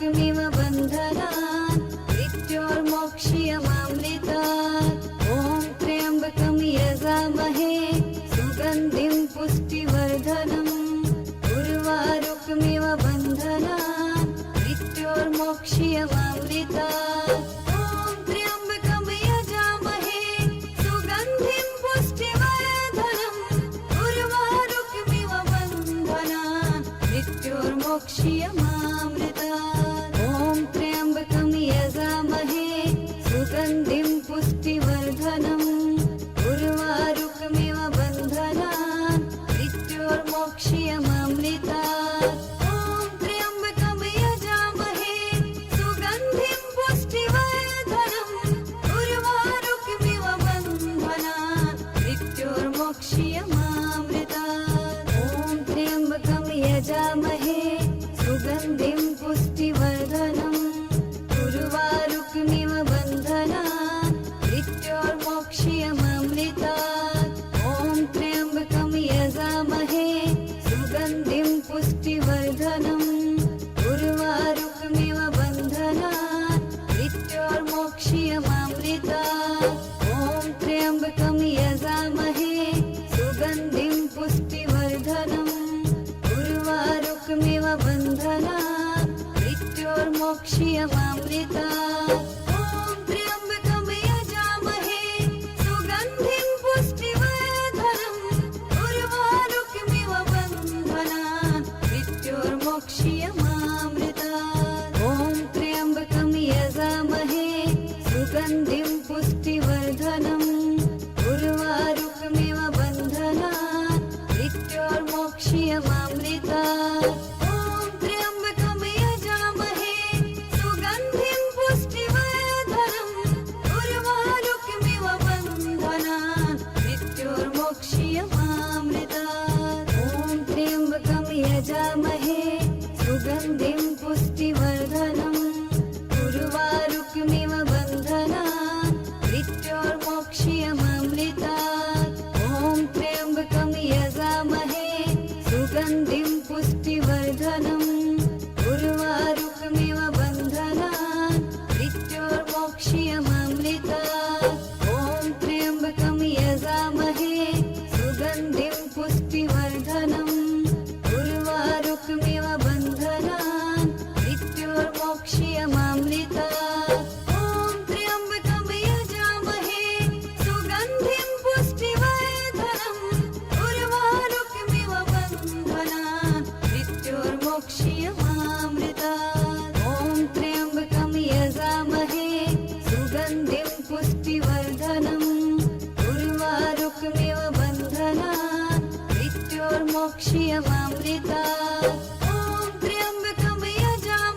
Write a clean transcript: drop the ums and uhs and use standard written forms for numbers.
उर्वारुकमिव बन्धनान् मृत्योर्मोक्ष्यमामृतात्। ॐ त्र्यम्बकं यजामहे सुगन्धिं पुष्टिवर्धनम् उर्वारुकमिव बन्धनान् मृत्योर्मोक्ष्यमामृतात्। ॐ त्र्यम्बकं यजामहे सुगन्धिं पुष्टिवर्धनम् उर्वारुकमिव बन्धनान् मृत्योर्मोक्ष्यमामृतात्। ॐ त्र्यम्बकं यजामहे सुगन्धिं पुष्टिवर्धनम् उर्वारुकमिव बन्धनान् मृत्योर्मोक्ष्यमामृतात्। ॐ त्र्यम्बकं यजामहे सुगन्धिं पुष्टिवर्धनम् उर्वारुकमिव बन्धनान् मृत्योर्मोक्ष्यमामृतात्। ॐ त्र्यम्बकं यजामहे सुगन्धिं पुष्टिवर्धनम् उर्वारुकमिव बन्धनान् मृत्योर्मोक्ष्यमामृतात्। ॐ त्र्यम्बकं यजामहे सुगन्धिं पुष्टिवर्धनम् उर्वारुकमिव बन्धनान् मृत्योर्मोक्ष्यमामृतात्। ॐ त्र्यम्बकं यजामहे सुगन्धिं पुष्टिवर्धनम् उर्वारुकमिव बन्धनान् मृत्योर्मोक्ष्यमामृतात्। ॐ त्र्यम्बकं यजामहे सुगन्धिं पुष्टिवर्धनम् उर्वारुकमिव बन्धनान् मृत्योर्मोक्ष्यमामृतात्। ॐ त्र्यम्बकं यजामहे सुगन्धिं पुष्टिवर्धनम् उर्वारुकमिव बन्धनान् मृत्योर्मोक्ष्यमामृतात्। ॐ त्र्यम्बकं यजामहे सुगन्धिं पुष्टिवर्धनम् उर्वारुकमिव बन्धनान् मृत्योर्मोक्ष्यमामृतात्। ॐ त्र्यम्बकं यजामहे सुगन्धिं पुष्टिवर्धनम् उर्वारुकमिव बन्धनान् मृत्योर्मोक्ष्यमामृतात्। ॐ त्र्यम्बकं यजामहे सुगन्धिं पुष्टिवर्धनम् उर्वारुकमिव बन्धनान् मृत्योर्मोक्ष्यमामृतात्। ॐ त्र्यम्बकं यजामहे सुगन्धिं पुष्टिवर्धनम् उर्वारुकमिव बन्धनान् मृत्योर्मोक्ष्यमामृतात्। ॐ त्र्यम्बकं यजामहे सुगन्धिं पुष्टिवर्धनम् उर्वारुकमिव बन्धनान् मृत्योर्मोक्ष्यमामृतात्। ॐ त्र्यम्बकं यजामहे सुगन्धिं पुष्टिवर्धनम् उर्वारुकमिव बन्धनान् मृत्योर्मोक्ष्यमामृतात्।